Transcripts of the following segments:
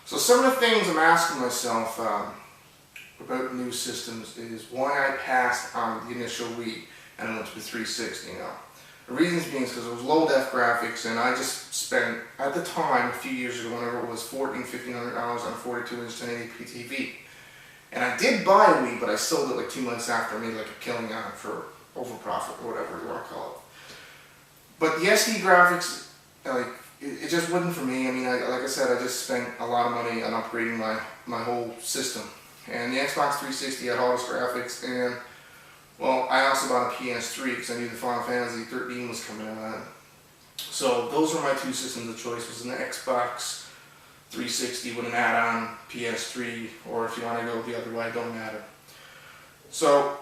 So some of the things I'm asking myself about new systems is why I passed on the initial Wii and I went to the 360 now. The reasons being is because it was low def graphics, and I just spent, at the time, a few years ago, whenever it was $1,400 on a 42-inch 1080p TV. And I did buy a Wii, but I sold it like 2 months after. I made like a killing on it for overprofit or whatever you want to call it. But the SD graphics, like, it just wasn't for me. I mean, like I said, I just spent a lot of money on upgrading my whole system. And the Xbox 360 had all this graphics, and well, I also bought a PS3 because I knew the Final Fantasy 13 was coming out. So those were my two systems of choice, was an Xbox 360 with an add-on PS3, or if you want to go the other way, it don't matter. So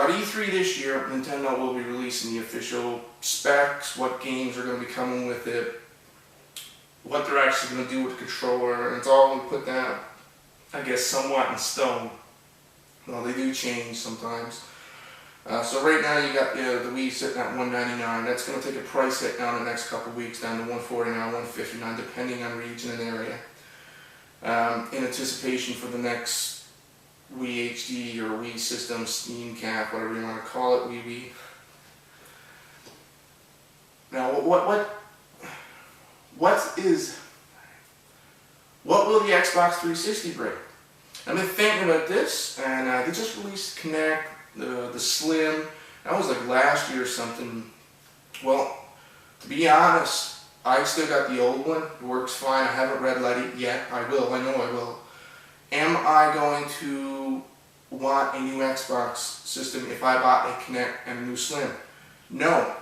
at E3 this year, Nintendo will be releasing the official specs, what games are going to be coming with it, what they're actually going to do with the controller, and it's all going to put down, I guess, somewhat in stone. Well, they do change sometimes. So right now you got the Wii sitting at $199. That's going to take a price hit down the next couple of weeks, down to $149, $159, depending on region and area, in anticipation for the next Wii HD or Wii System, Steam Cap, whatever you want to call it, Wii. Now, what will the Xbox 360 bring? I've been thinking about this, and they just released Kinect, the Slim. That was like last year or something. Well, to be honest, I still got the old one. It works fine. I haven't red-light it yet. I will. I know I will. Am I going to want a new Xbox system if I bought a Kinect and a new Slim? No.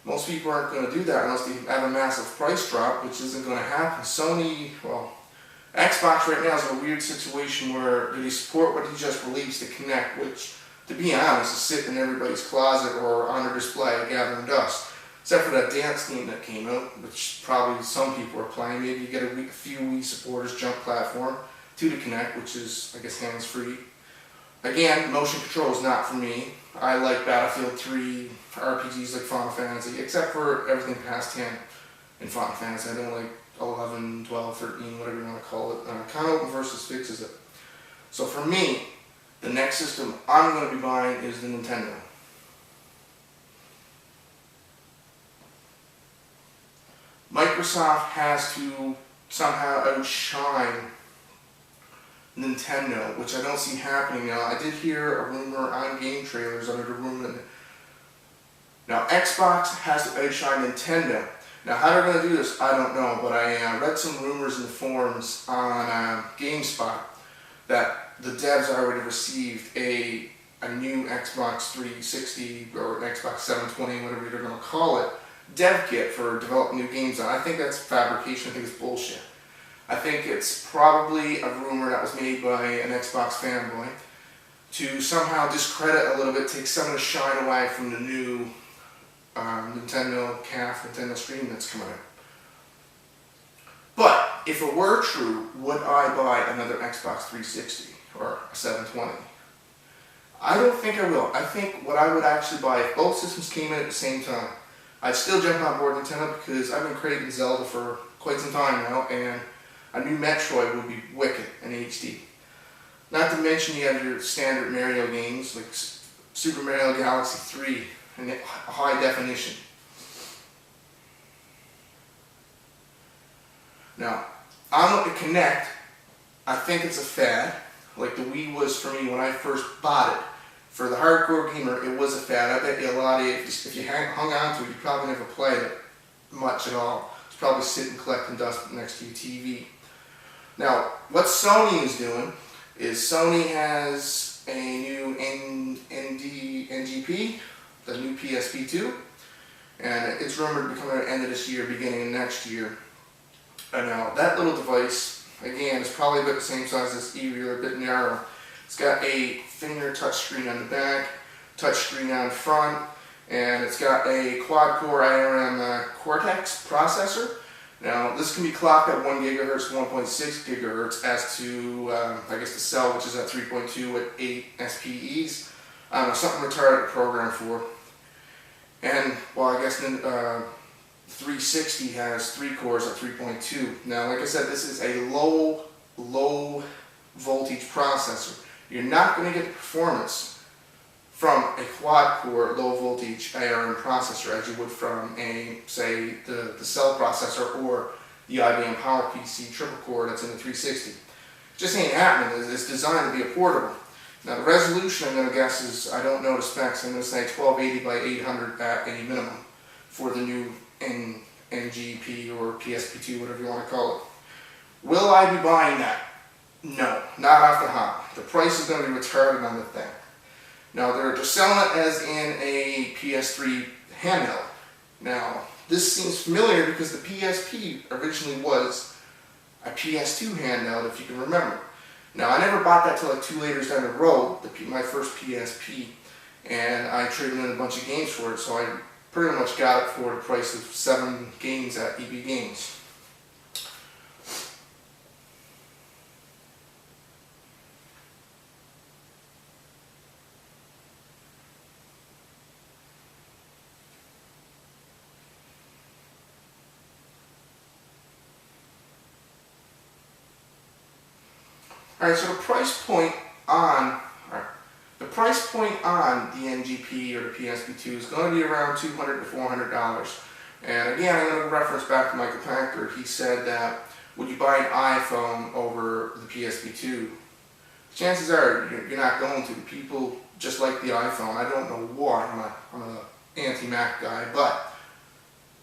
Most people aren't going to do that unless they have a massive price drop, which isn't going to happen. Sony, well, Xbox right now is in a weird situation where they support what they just released, the Kinect, which, to be honest, is sitting in everybody's closet or on their display gathering dust. Except for that dance game that came out, which probably some people are playing. Maybe you get a few Wii supporters jump platform to the Kinect, which is, I guess, hands-free. Again, motion control is not for me. I like Battlefield 3, RPGs like Final Fantasy, except for everything past 10 in Final Fantasy. I don't like 11, 12, 13, whatever you want to call it. Kind of open versus fixes it. So for me, the next system I'm going to be buying is the Nintendo. Microsoft has to somehow outshine Nintendo, which I don't see happening now. I did hear a rumor on game trailers under the rumor that now Xbox has to outshine Nintendo. Now how they're going to do this, I don't know, but I read some rumors in the forums on GameSpot that the devs already received a new Xbox 360 or an Xbox 720, whatever they're going to call it, dev kit for developing new games on. I think that's fabrication. I think it's bullshit. I think it's probably a rumor that was made by an Xbox fanboy to somehow discredit a little bit, take some of the shine away from the new Nintendo CAF, Nintendo Stream that's coming out. But if it were true, would I buy another Xbox 360 or a 720? I don't think I will. I think what I would actually buy, if both systems came in at the same time, I'd still jump on board Nintendo because I've been craving Zelda for quite some time now, and a new Metroid would be wicked in HD. Not to mention you have your standard Mario games like Super Mario Galaxy 3 in high definition. Now, on with the Kinect, I think it's a fad, like the Wii was for me when I first bought it. For the hardcore gamer, it was a fad. I bet you a lot of you, if you hung on to it, you probably never played it much at all. It's probably sitting collecting dust next to your TV. Now, what Sony is doing is Sony has a new NGP, the new PSP2, and it's rumored to be coming out at the end of this year, beginning of next year. And now, that little device, again, is probably about the same size as this Eevee, or a bit narrow. It's got a finger touchscreen on the back, touchscreen on front, and it's got a quad-core ARM Cortex processor. Now, this can be clocked at 1 gigahertz, 1.6 gigahertz, as to, I guess, the cell, which is at 3.2 with 8 SPEs. Something retarded to program for. And, well, I guess 360 has 3 cores at 3.2. Now, like I said, this is a low voltage processor. You're not going to get the performance from a quad-core low-voltage ARM processor as you would from a, say, the cell processor or the IBM PowerPC triple-core that's in the 360. It just ain't happening. It's designed to be a portable. Now, the resolution, I'm going to guess, is, I don't know the specs, I'm going to say 1280 by 800 at a minimum for the new NGP or PSP2, whatever you want to call it. Will I be buying that? No, not off the hop. The price is going to be retarded on the thing. Now, they're selling it as in a PS3 handheld. Now, this seems familiar because the PSP originally was a PS2 handheld, if you can remember. Now, I never bought that till like 2 years down the road, my first PSP, and I traded in a bunch of games for it, so I pretty much got it for the price of 7 games at EB Games. Alright, so the price point on the NGP or the PSP2 is going to be around $200 to $400. And again, I'm going to reference back to Michael Packard. He said that would you buy an iPhone over the PSP2? Chances are you're not going to. People just like the iPhone. I don't know why. I'm an anti-Mac guy, but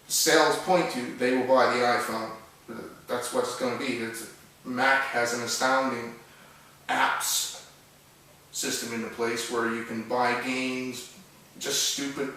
sales point to they will buy the iPhone. That's what it's going to be. Mac has an astounding apps system into place where you can buy games, just stupid